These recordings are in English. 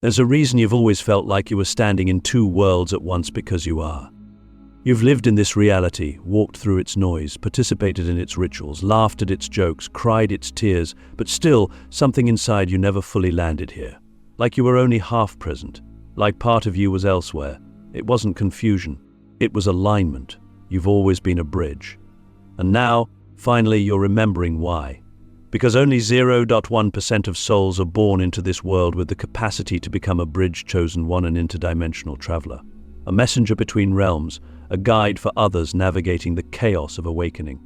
There's a reason you've always felt like you were standing in two worlds at once, because you are. You've lived in this reality, walked through its noise, participated in its rituals, laughed at its jokes, cried its tears, but still, something inside you never fully landed here. Like you were only half present, like part of you was elsewhere. It wasn't confusion, it was alignment. You've always been a bridge. And now, finally, you're remembering why. Because only 0.1% of souls are born into this world with the capacity to become a bridge chosen one, an interdimensional traveler. A messenger between realms, a guide for others navigating the chaos of awakening.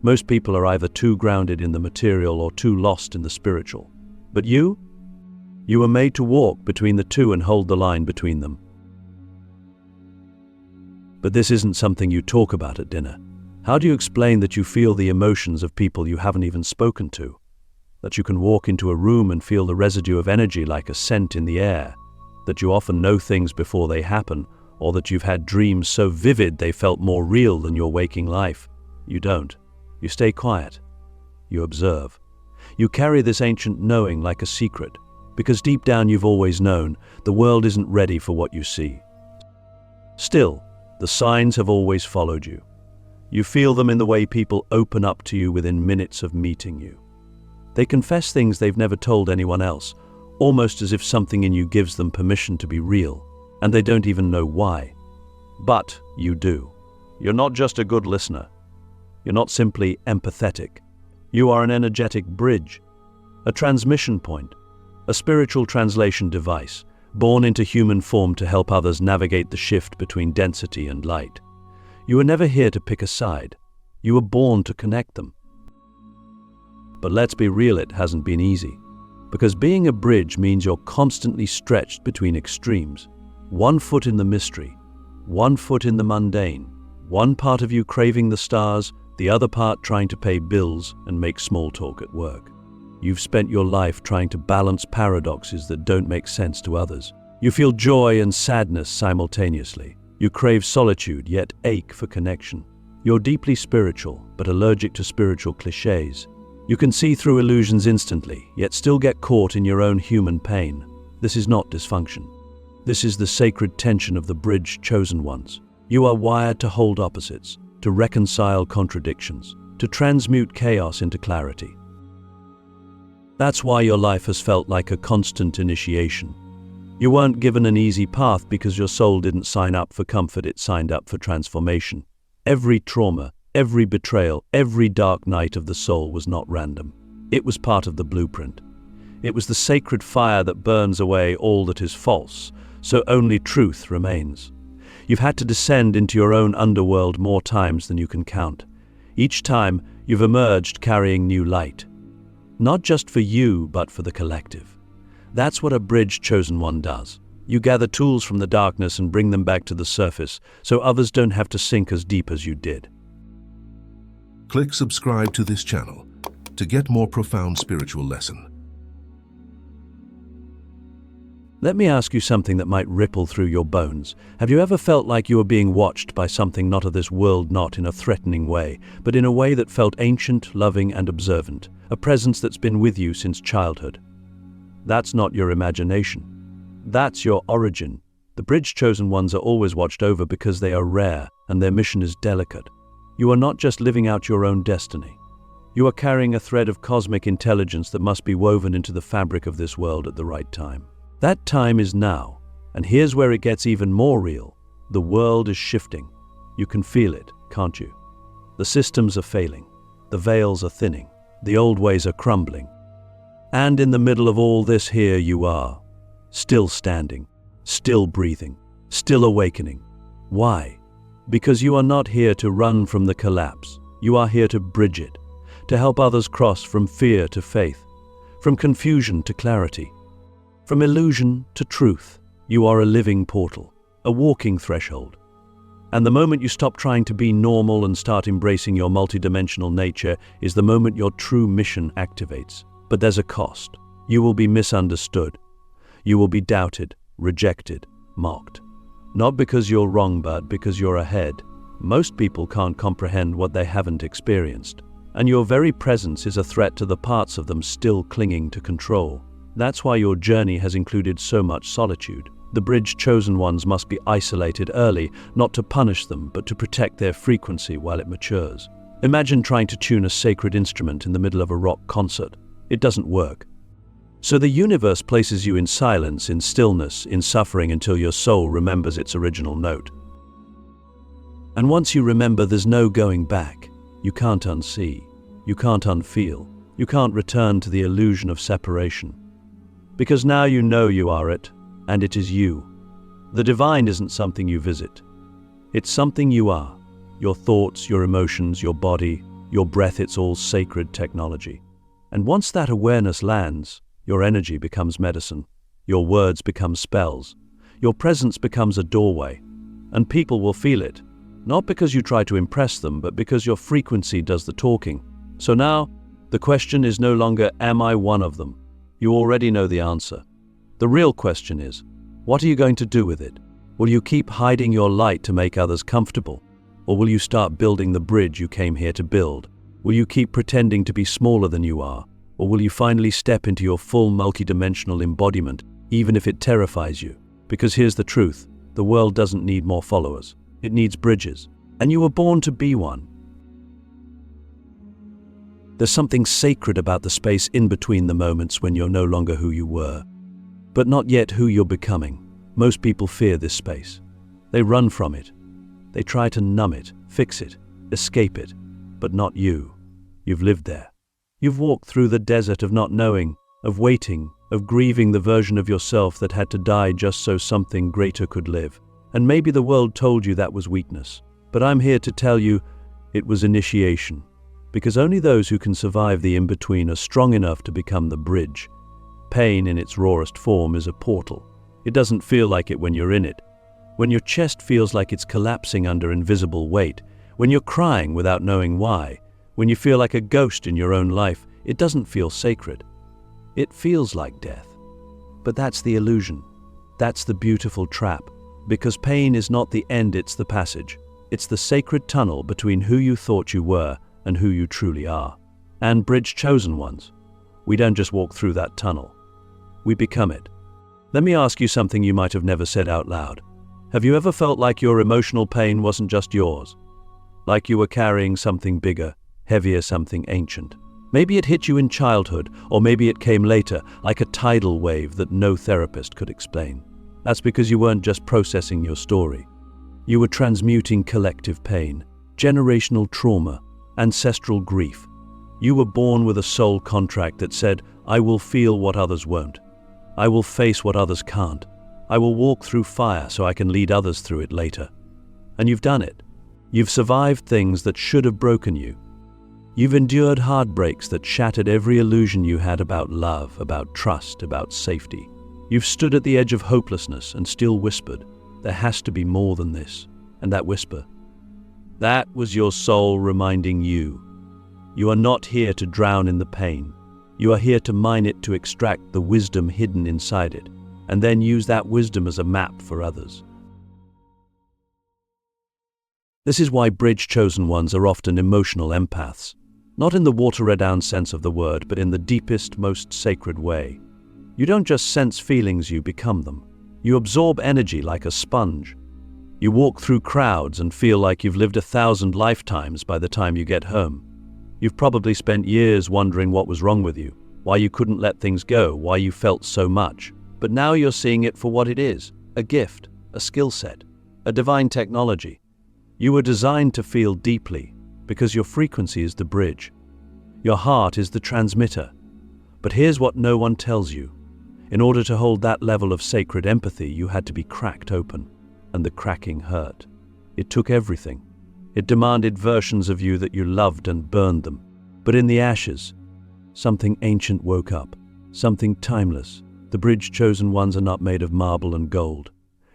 Most people are either too grounded in the material or too lost in the spiritual. But you were made to walk between the two and hold the line between them. But this isn't something you talk about at dinner. How do you explain that you feel the emotions of people you haven't even spoken to? That you can walk into a room and feel the residue of energy like a scent in the air? That you often know things before they happen? Or that you've had dreams so vivid they felt more real than your waking life? You don't. You stay quiet. You observe. You carry this ancient knowing like a secret, because deep down you've always known the world isn't ready for what you see. Still, the signs have always followed you. You feel them in the way people open up to you within minutes of meeting you. They confess things they've never told anyone else, almost as if something in you gives them permission to be real. And they don't even know why. But you do. You're not just a good listener. You're not simply empathetic. You are an energetic bridge, a transmission point, a spiritual translation device, born into human form to help others navigate the shift between density and light. You were never here to pick a side. You were born to connect them. But let's be real, it hasn't been easy. Because being a bridge means you're constantly stretched between extremes. One foot in the mystery, one foot in the mundane, one part of you craving the stars, the other part trying to pay bills and make small talk at work. You've spent your life trying to balance paradoxes that don't make sense to others. You feel joy and sadness simultaneously. You crave solitude yet ache for connection. You're deeply spiritual but allergic to spiritual cliches. You can see through illusions instantly yet still get caught in your own human pain. This is not dysfunction. This is the sacred tension of the bridge chosen ones. You are wired to hold opposites, to reconcile contradictions, to transmute chaos into clarity. That's why your life has felt like a constant initiation. You weren't given an easy path because your soul didn't sign up for comfort, it signed up for transformation. Every trauma, every betrayal, every dark night of the soul was not random. It was part of the blueprint. It was the sacred fire that burns away all that is false, so only truth remains. You've had to descend into your own underworld more times than you can count. Each time, you've emerged carrying new light. Not just for you, but for the collective. That's what a bridge chosen one does. You gather tools from the darkness and bring them back to the surface, so others don't have to sink as deep as you did. Click subscribe to this channel to get more profound spiritual lesson. Let me ask you something that might ripple through your bones. Have you ever felt like you were being watched by something not of this world, not in a threatening way, but in a way that felt ancient, loving, and observant, a presence that's been with you since childhood? That's not your imagination. That's your origin. The bridge chosen ones are always watched over because they are rare and their mission is delicate. You are not just living out your own destiny. You are carrying a thread of cosmic intelligence that must be woven into the fabric of this world at the right time. That time is now, and here's where it gets even more real. The world is shifting. You can feel it, can't you? The systems are failing. The veils are thinning. The old ways are crumbling. And in the middle of all this, here you are, still standing, still breathing, still awakening. Why? Because you are not here to run from the collapse. You are here to bridge it, to help others cross from fear to faith, from confusion to clarity, from illusion to truth. You are a living portal, a walking threshold. And the moment you stop trying to be normal and start embracing your multidimensional nature is the moment your true mission activates. But there's a cost. You will be misunderstood. You will be doubted, rejected, mocked. Not because you're wrong, but because you're ahead. Most people can't comprehend what they haven't experienced. And your very presence is a threat to the parts of them still clinging to control. That's why your journey has included so much solitude. The bridge chosen ones must be isolated early, not to punish them, but to protect their frequency while it matures. Imagine trying to tune a sacred instrument in the middle of a rock concert. It doesn't work. So the universe places you in silence, in stillness, in suffering until your soul remembers its original note. And once you remember, there's no going back. You can't unsee. You can't unfeel. You can't return to the illusion of separation. Because now you know you are it, and it is you. The divine isn't something you visit. It's something you are. Your thoughts, your emotions, your body, your breath, it's all sacred technology. And once that awareness lands, your energy becomes medicine. Your words become spells. Your presence becomes a doorway. And people will feel it. Not because you try to impress them, but because your frequency does the talking. So now, the question is no longer, am I one of them? You already know the answer. The real question is, what are you going to do with it? Will you keep hiding your light to make others comfortable? Or will you start building the bridge you came here to build? Will you keep pretending to be smaller than you are? Or will you finally step into your full multidimensional embodiment, even if it terrifies you? Because here's the truth, the world doesn't need more followers. It needs bridges. And you were born to be one. There's something sacred about the space in between the moments when you're no longer who you were, but not yet who you're becoming. Most people fear this space. They run from it. They try to numb it, fix it, escape it, but not you. You've lived there. You've walked through the desert of not knowing, of waiting, of grieving the version of yourself that had to die just so something greater could live. And maybe the world told you that was weakness, but I'm here to tell you it was initiation. Because only those who can survive the in-between are strong enough to become the bridge. Pain in its rawest form is a portal. It doesn't feel like it when you're in it. When your chest feels like it's collapsing under invisible weight, when you're crying without knowing why, when you feel like a ghost in your own life, it doesn't feel sacred. It feels like death. But that's the illusion. That's the beautiful trap. Because pain is not the end, it's the passage. It's the sacred tunnel between who you thought you were and who you truly are. And bridge chosen ones, we don't just walk through that tunnel. We become it. Let me ask you something you might have never said out loud. Have you ever felt like your emotional pain wasn't just yours? Like you were carrying something bigger, heavier, something ancient? Maybe it hit you in childhood, or maybe it came later, like a tidal wave that no therapist could explain. That's because you weren't just processing your story. You were transmuting collective pain, generational trauma, ancestral grief. You were born with a soul contract that said, I will feel what others won't. I will face what others can't. I will walk through fire so I can lead others through it later. And you've done it. You've survived things that should have broken you. You've endured heartbreaks that shattered every illusion you had about love, about trust, about safety. You've stood at the edge of hopelessness and still whispered, there has to be more than this. And that whisper, that was your soul reminding you. You are not here to drown in the pain. You are here to mine it, to extract the wisdom hidden inside it, and then use that wisdom as a map for others. This is why bridge chosen ones are often emotional empaths, not in the watered-down sense of the word, but in the deepest, most sacred way. You don't just sense feelings, you become them. You absorb energy like a sponge. You walk through crowds and feel like you've lived 1,000 lifetimes by the time you get home. You've probably spent years wondering what was wrong with you, why you couldn't let things go, why you felt so much. But now you're seeing it for what it is, a gift, a skill set, a divine technology. You were designed to feel deeply because your frequency is the bridge. Your heart is the transmitter. But here's what no one tells you. In order to hold that level of sacred empathy, you had to be cracked open. And the cracking hurt. It took everything. It demanded versions of you that you loved and burned them. But in the ashes, something ancient woke up, something timeless. The bridge chosen ones are not made of marble and gold.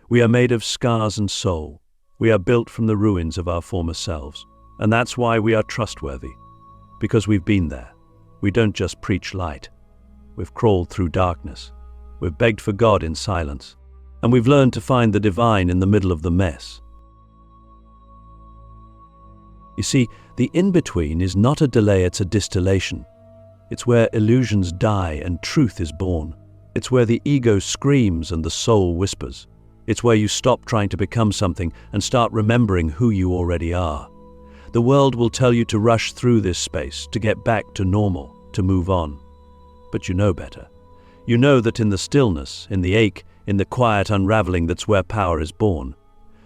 We are made of scars and soul. We are built from the ruins of our former selves. And that's why we are trustworthy. Because we've been there. We don't just preach light. We've crawled through darkness. We've begged for God in silence. And we've learned to find the divine in the middle of the mess. You see, the in-between is not a delay, it's a distillation. It's where illusions die and truth is born. It's where the ego screams and the soul whispers. It's where you stop trying to become something and start remembering who you already are. The world will tell you to rush through this space, to get back to normal, to move on. But you know better. You know that in the stillness, in the ache, in the quiet unraveling, that's where power is born.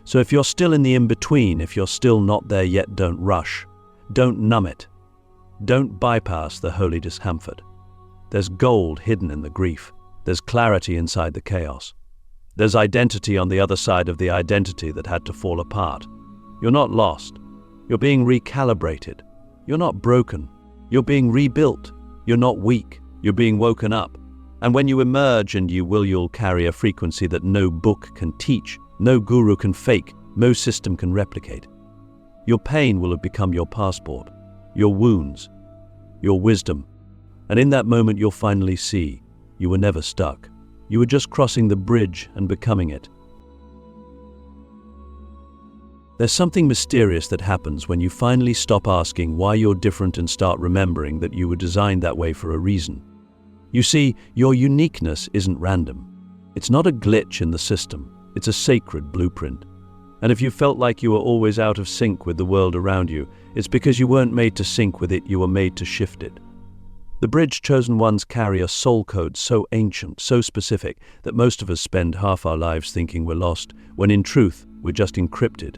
So if you're still in the in-between, if you're still not there yet, don't rush. Don't numb it. Don't bypass the holy discomfort. There's gold hidden in the grief. There's clarity inside the chaos. There's identity on the other side of the identity that had to fall apart. You're not lost. You're being recalibrated. You're not broken. You're being rebuilt. You're not weak. You're being woken up. And when you emerge, and you'll carry a frequency that no book can teach, no guru can fake, no system can replicate. Your pain will have become your passport, your wounds, your wisdom. And in that moment you'll finally see you were never stuck. You were just crossing the bridge and becoming it. There's something mysterious that happens when you finally stop asking why you're different and start remembering that you were designed that way for a reason. You see, your uniqueness isn't random. It's not a glitch in the system. It's a sacred blueprint. And if you felt like you were always out of sync with the world around you, it's because you weren't made to sync with it, you were made to shift it. The bridge chosen ones carry a soul code so ancient, so specific, that most of us spend half our lives thinking we're lost, when in truth, we're just encrypted.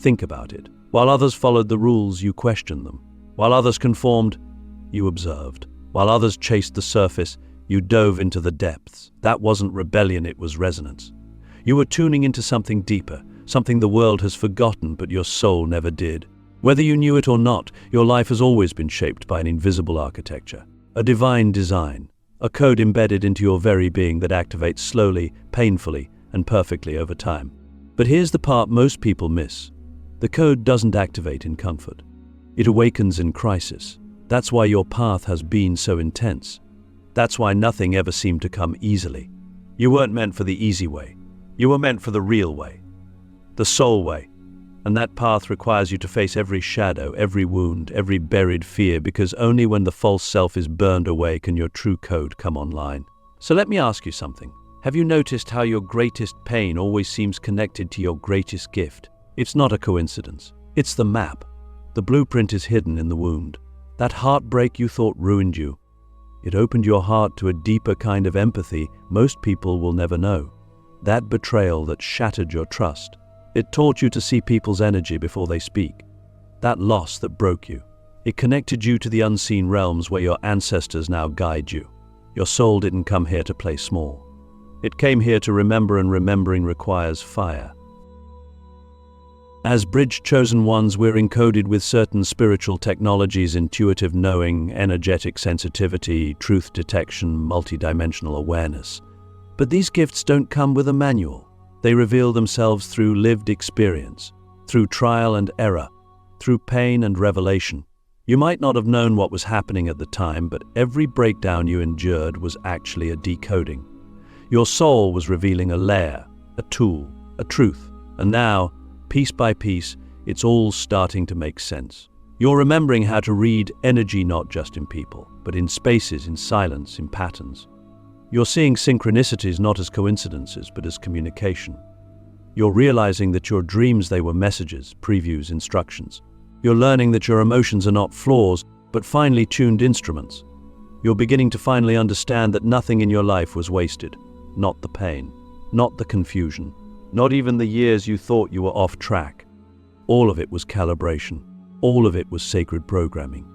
Think about it. While others followed the rules, you questioned them. While others conformed, you observed. While others chased the surface, you dove into the depths. That wasn't rebellion, it was resonance. You were tuning into something deeper, something the world has forgotten but your soul never did. Whether you knew it or not, your life has always been shaped by an invisible architecture, a divine design, a code embedded into your very being that activates slowly, painfully, and perfectly over time. But here's the part most people miss. The code doesn't activate in comfort. It awakens in crisis. That's why your path has been so intense. That's why nothing ever seemed to come easily. You weren't meant for the easy way. You were meant for the real way, the soul way. And that path requires you to face every shadow, every wound, every buried fear, because only when the false self is burned away can your true code come online. So let me ask you something. Have you noticed how your greatest pain always seems connected to your greatest gift? It's not a coincidence. It's the map. The blueprint is hidden in the wound. That heartbreak you thought ruined you. It opened your heart to a deeper kind of empathy most people will never know. That betrayal that shattered your trust. It taught you to see people's energy before they speak. That loss that broke you. It connected you to the unseen realms where your ancestors now guide you. Your soul didn't come here to play small. It came here to remember, and remembering requires fire. As bridge chosen ones, we're encoded with certain spiritual technologies: intuitive knowing, energetic sensitivity, truth detection, multidimensional awareness. But these gifts don't come with a manual. They reveal themselves through lived experience, through trial and error, through pain and revelation. You might not have known what was happening at the time, but every breakdown you endured was actually a decoding. Your soul was revealing a layer, a tool, a truth, and now, piece by piece, it's all starting to make sense. You're remembering how to read energy not just in people, but in spaces, in silence, in patterns. You're seeing synchronicities not as coincidences, but as communication. You're realizing that your dreams, they were messages, previews, instructions. You're learning that your emotions are not flaws, but finely tuned instruments. You're beginning to finally understand that nothing in your life was wasted. Not the pain, not the confusion, not even the years you thought you were off track. All of it was calibration. All of it was sacred programming.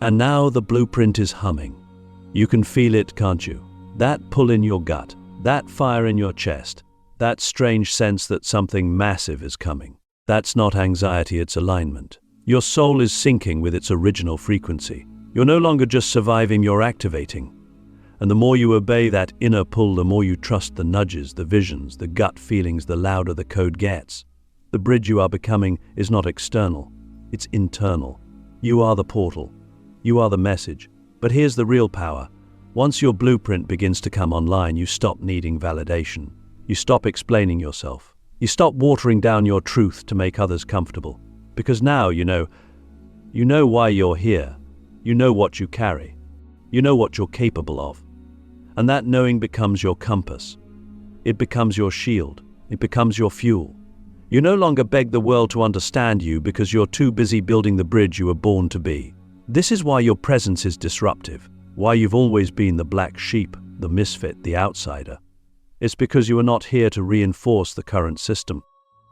And now the blueprint is humming. You can feel it, can't you? That pull in your gut, that fire in your chest, that strange sense that something massive is coming. That's not anxiety, it's alignment. Your soul is syncing with its original frequency. You're no longer just surviving, you're activating. And the more you obey that inner pull, the more you trust the nudges, the visions, the gut feelings, the louder the code gets. The bridge you are becoming is not external, it's internal. You are the portal. You are the message. But here's the real power. Once your blueprint begins to come online, you stop needing validation. You stop explaining yourself. You stop watering down your truth to make others comfortable. Because now you know why you're here. You know what you carry. You know what you're capable of. And that knowing becomes your compass. It becomes your shield. It becomes your fuel. You no longer beg the world to understand you because you're too busy building the bridge you were born to be. This is why your presence is disruptive, why you've always been the black sheep, the misfit, the outsider. It's because you are not here to reinforce the current system.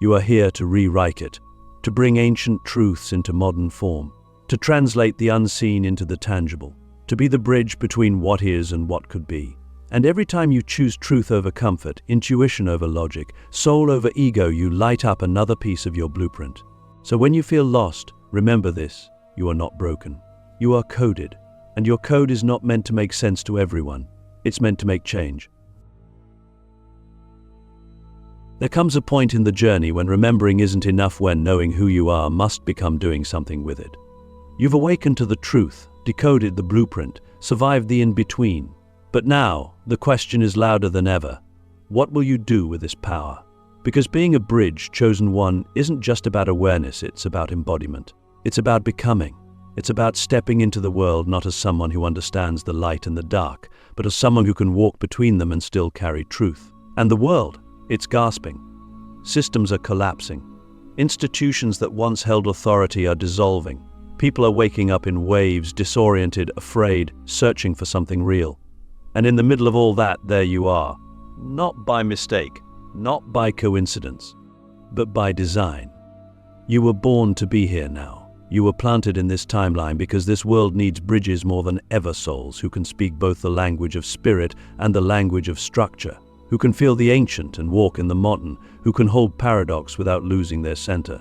You are here to rewrite it, to bring ancient truths into modern form, to translate the unseen into the tangible, to be the bridge between what is and what could be. And every time you choose truth over comfort, intuition over logic, soul over ego, you light up another piece of your blueprint. So when you feel lost, remember this: you are not broken. You are coded, and your code is not meant to make sense to everyone. It's meant to make change. There comes a point in the journey when remembering isn't enough, when knowing who you are must become doing something with it. You've awakened to the truth, decoded the blueprint, survived the in-between. But now, the question is louder than ever. What will you do with this power? Because being a bridge, chosen one, isn't just about awareness, it's about embodiment. It's about becoming. It's about stepping into the world not as someone who understands the light and the dark, but as someone who can walk between them and still carry truth. And the world, it's gasping. Systems are collapsing. Institutions that once held authority are dissolving. People are waking up in waves, disoriented, afraid, searching for something real. And in the middle of all that, there you are. Not by mistake, not by coincidence, but by design. You were born to be here now. You were planted in this timeline because this world needs bridges more than ever, souls who can speak both the language of spirit and the language of structure, who can feel the ancient and walk in the modern, who can hold paradox without losing their center.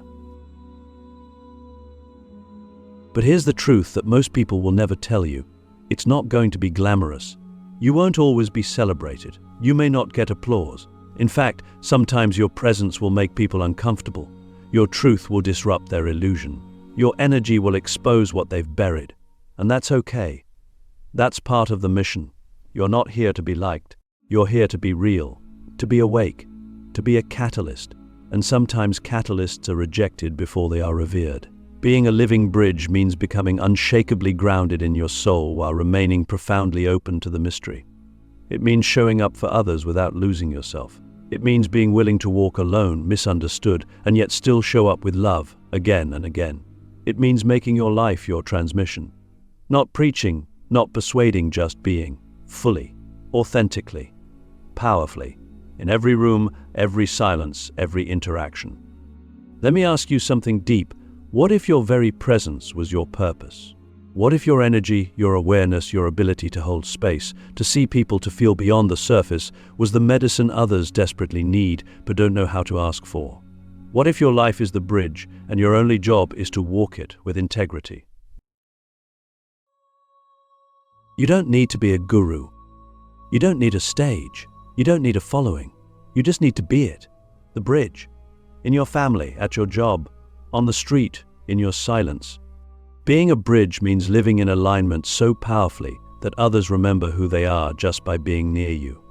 But here's the truth that most people will never tell you. It's not going to be glamorous. You won't always be celebrated. You may not get applause. In fact, sometimes your presence will make people uncomfortable. Your truth will disrupt their illusion. Your energy will expose what they've buried. And that's okay. That's part of the mission. You're not here to be liked. You're here to be real, to be awake, to be a catalyst. And sometimes catalysts are rejected before they are revered. Being a living bridge means becoming unshakably grounded in your soul while remaining profoundly open to the mystery. It means showing up for others without losing yourself. It means being willing to walk alone, misunderstood, and yet still show up with love again and again. It means making your life your transmission. Not preaching, not persuading, just being, fully, authentically, powerfully, in every room, every silence, every interaction. Let me ask you something deep. What if your very presence was your purpose? What if your energy, your awareness, your ability to hold space, to see people, to feel beyond the surface, was the medicine others desperately need but don't know how to ask for? What if your life is the bridge and your only job is to walk it with integrity? You don't need to be a guru. You don't need a stage. You don't need a following. You just need to be it. The bridge. In your family, at your job, on the street, in your silence. Being a bridge means living in alignment so powerfully that others remember who they are just by being near you.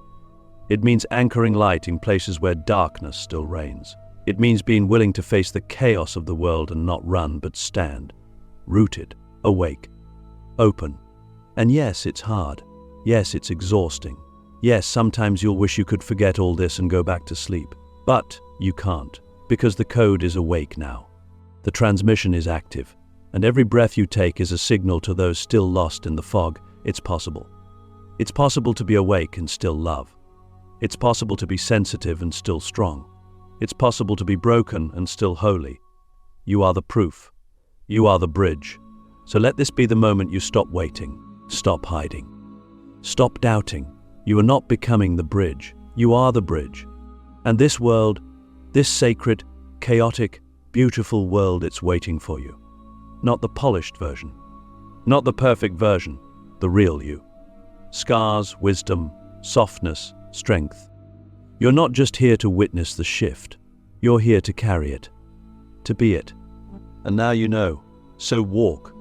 It means anchoring light in places where darkness still reigns. It means being willing to face the chaos of the world and not run but stand, rooted, awake, open. And yes, it's hard. Yes, it's exhausting. Yes, sometimes you'll wish you could forget all this and go back to sleep. But you can't, because the code is awake now. The transmission is active, and every breath you take is a signal to those still lost in the fog. It's possible. It's possible to be awake and still love. It's possible to be sensitive and still strong. It's possible to be broken and still holy. You are the proof. You are the bridge. So let this be the moment you stop waiting, stop hiding, stop doubting. You are not becoming the bridge. You are the bridge. And this world, this sacred, chaotic, beautiful world, it's waiting for you. Not the polished version. Not the perfect version. The real you. Scars, wisdom, softness, strength. You're not just here to witness the shift. You're here to carry it. To be it. And now you know. So walk.